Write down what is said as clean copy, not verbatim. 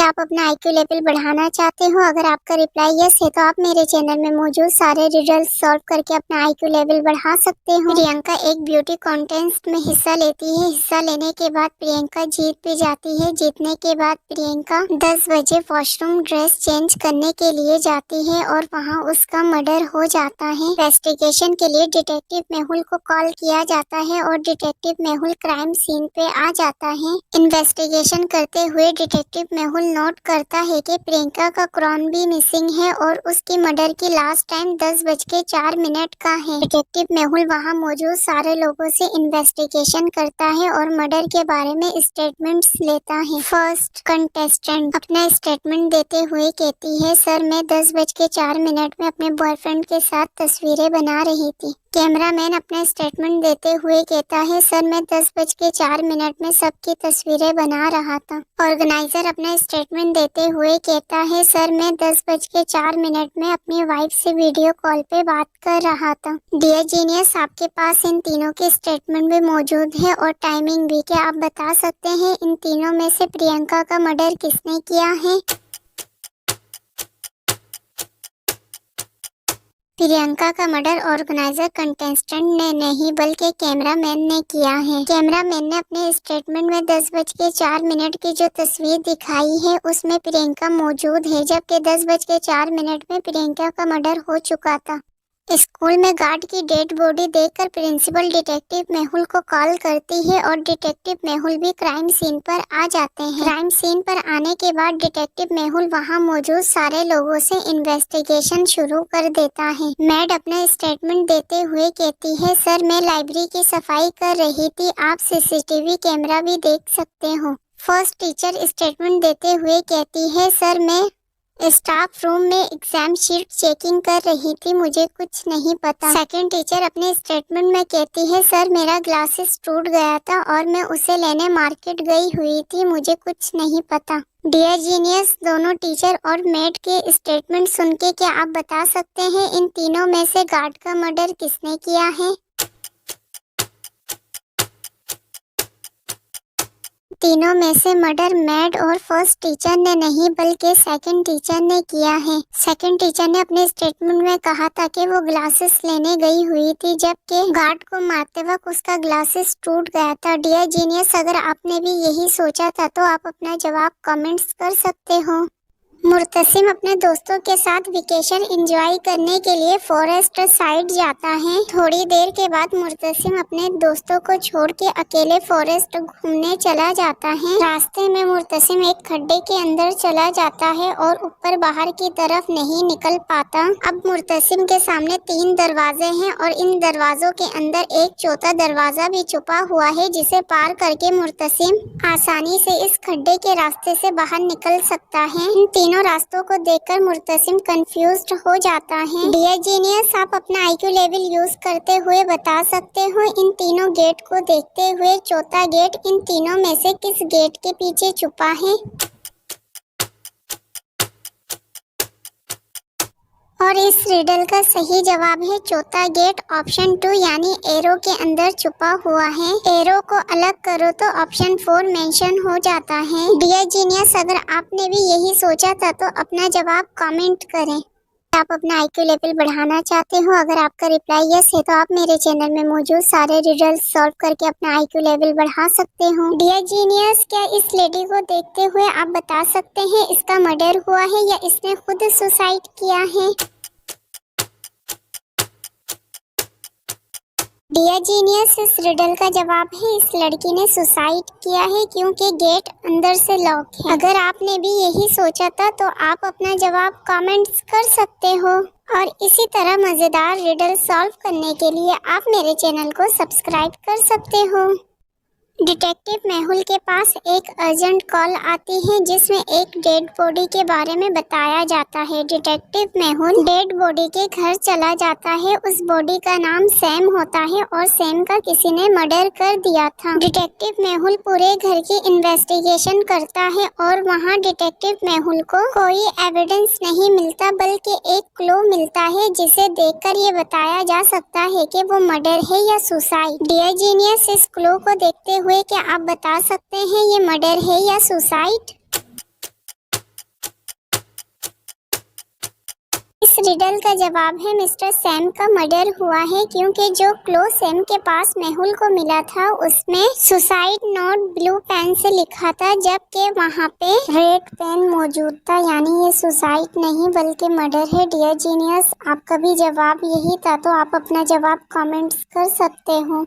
क्या आप अपना आईक्यू लेवल बढ़ाना चाहते हो? अगर आपका रिप्लाई यस है तो आप मेरे चैनल में मौजूद सारे रिडल्स सॉल्व करके अपना आईक्यू लेवल बढ़ा सकते हो। प्रियंका एक ब्यूटी कॉन्टेस्ट में हिस्सा लेती है। हिस्सा लेने के बाद प्रियंका जीत भी जाती है। जीतने के बाद प्रियंका 10 बजे वॉशरूम ड्रेस चेंज करने के लिए जाती है और वहाँ उसका मर्डर हो जाता है। इन्वेस्टिगेशन के लिए डिटेक्टिव मेहुल को कॉल किया जाता है और डिटेक्टिव मेहुल क्राइम सीन पे आ जाता है। इन्वेस्टिगेशन करते हुए डिटेक्टिव मेहुल नोट करता है कि प्रियंका का क्राउन भी मिसिंग है और उसकी मर्डर की लास्ट टाइम 10:04 का है। डिटेक्टिव मेहुल वहां मौजूद सारे लोगों से इन्वेस्टिगेशन करता है और मर्डर के बारे में स्टेटमेंट्स लेता है। फर्स्ट कंटेस्टेंट अपना स्टेटमेंट देते हुए कहती है, सर मैं 10:04 में अपने बॉयफ्रेंड के साथ तस्वीरें बना रही थी। कैमरामैन अपना स्टेटमेंट देते हुए कहता है, सर मैं 10:04 में सबकी तस्वीरें बना रहा था। ऑर्गेनाइजर अपना स्टेटमेंट देते हुए कहता है, सर मैं 10:04 में अपनी वाइफ से वीडियो कॉल पे बात कर रहा था। डियर जीनियस, आपके पास इन तीनों के स्टेटमेंट भी मौजूद है और टाइमिंग भी। क्या आप बता सकते हैं इन तीनों में से प्रियंका का मर्डर किसने किया है? प्रियंका का मर्डर ऑर्गेनाइजर कंटेस्टेंट ने नहीं बल्कि कैमरामैन ने किया है। कैमरामैन ने अपने स्टेटमेंट में 10:04 की जो तस्वीर दिखाई है उसमें प्रियंका मौजूद है, जबकि 10:04 में प्रियंका का मर्डर हो चुका था। स्कूल में गार्ड की डेड बॉडी देखकर प्रिंसिपल डिटेक्टिव मेहुल को कॉल करती है और डिटेक्टिव मेहुल भी क्राइम सीन पर आ जाते हैं। क्राइम सीन पर आने के बाद डिटेक्टिव मेहुल वहां मौजूद सारे लोगों से इन्वेस्टिगेशन शुरू कर देता है। मैड अपना स्टेटमेंट देते हुए कहती है, सर मैं लाइब्रेरी की सफाई कर रही थी, आप सीसीटीवी कैमरा भी देख सकते हो। फर्स्ट टीचर स्टेटमेंट देते हुए कहती है, सर मैं स्टाफ रूम में एग्जाम शीट चेकिंग कर रही थी, मुझे कुछ नहीं पता। सेकंड टीचर अपने स्टेटमेंट में कहती है, सर मेरा ग्लासेस टूट गया था और मैं उसे लेने मार्केट गई हुई थी, मुझे कुछ नहीं पता। डियर जीनियस, दोनों टीचर और मेड के स्टेटमेंट सुन के क्या आप बता सकते हैं इन तीनों में से गार्ड का मर्डर किसने किया है? तीनों में से मर्डर मैड और फर्स्ट टीचर ने नहीं बल्कि सेकंड टीचर ने किया है। सेकंड टीचर ने अपने स्टेटमेंट में कहा था कि वो ग्लासेस लेने गई हुई थी, जबकि गार्ड को मारते वक्त उसका ग्लासेस टूट गया था। डियर जीनियस, अगर आपने भी यही सोचा था तो आप अपना जवाब कमेंट्स कर सकते हो। मुर्तसिम अपने दोस्तों के साथ वेकेशन एंजॉय करने के लिए फॉरेस्ट साइड जाता है। थोड़ी देर के बाद मुर्तसिम अपने दोस्तों को छोड़ के अकेले फॉरेस्ट घूमने चला जाता है। रास्ते में मुर्तसिम एक खड्डे के अंदर चला जाता है और ऊपर बाहर की तरफ नहीं निकल पाता। अब मुर्तसिम के सामने 3 दरवाजे हैं और इन दरवाजों के अंदर एक चौथा दरवाजा भी छुपा हुआ है, जिसे पार करके मुर्तसिम आसानी से इस खड्डे के रास्ते से बाहर निकल सकता है। इन तीनों रास्तों को देखकर मुर्तसिम कंफ्यूज्ड हो जाता है। डियर जीनियस, आप अपना आईक्यू लेवल यूज करते हुए बता सकते हो इन तीनों गेट को देखते हुए चौथा गेट इन तीनों में से किस गेट के पीछे छुपा है? और इस रिडल का सही जवाब है चौथा गेट, ऑप्शन 2 यानी एरो के अंदर छुपा हुआ है। एरो को अलग करो तो ऑप्शन 4 मेंशन हो जाता है। डियर जीनियस, अगर आपने भी यही सोचा था तो अपना जवाब कमेंट करें। आप अपना आईक्यू लेवल बढ़ाना चाहते हो? अगर आपका रिप्लाई यस है तो आप मेरे चैनल में मौजूद सारे रिडल्स सॉल्व करके अपना आईक्यू लेवल बढ़ा सकते हो। डियर जीनियस, क्या इस लेडी को देखते हुए आप बता सकते हैं इसका मर्डर हुआ है या इसने खुद सुसाइड किया है? डियर जीनियस, इस रिडल का जवाब है इस लड़की ने सुसाइड किया है क्योंकि गेट अंदर से लॉक है। अगर आपने भी यही सोचा था तो आप अपना जवाब कमेंट्स कर सकते हो। और इसी तरह मजेदार रिडल सॉल्व करने के लिए आप मेरे चैनल को सब्सक्राइब कर सकते हो। डिटेक्टिव मेहुल के पास एक अर्जेंट कॉल आती है जिसमें एक डेड बॉडी के बारे में बताया जाता है। डिटेक्टिव मेहुल डेड बॉडी के घर चला जाता है। उस बॉडी का नाम सैम होता है और सैम का किसी ने मर्डर कर दिया था। डिटेक्टिव मेहुल पूरे घर की इन्वेस्टिगेशन करता है और वहाँ डिटेक्टिव मेहुल को कोई एविडेंस नहीं मिलता बल्कि एक क्लू मिलता है जिसे देखकर ये बताया जा सकता है कि वो मर्डर है या सुसाइड। डियर जीनियस, इस क्लू को देखते हुए क्या आप बता सकते हैं ये मर्डर है या सुसाइड? इस रिडल का जवाब है मिस्टर सैम का मर्डर हुआ है, क्योंकि जो क्लो सैम के पास मेहुल को मिला था उसमें सुसाइड नोट ब्लू पेन से लिखा था, जबकि वहाँ पे रेड पेन मौजूद था। यानी ये सुसाइड नहीं बल्कि मर्डर है। डियर जीनियस, आपका भी जवाब यही था, तो आप अपना जवाब कमेंट्स कर सकते हो।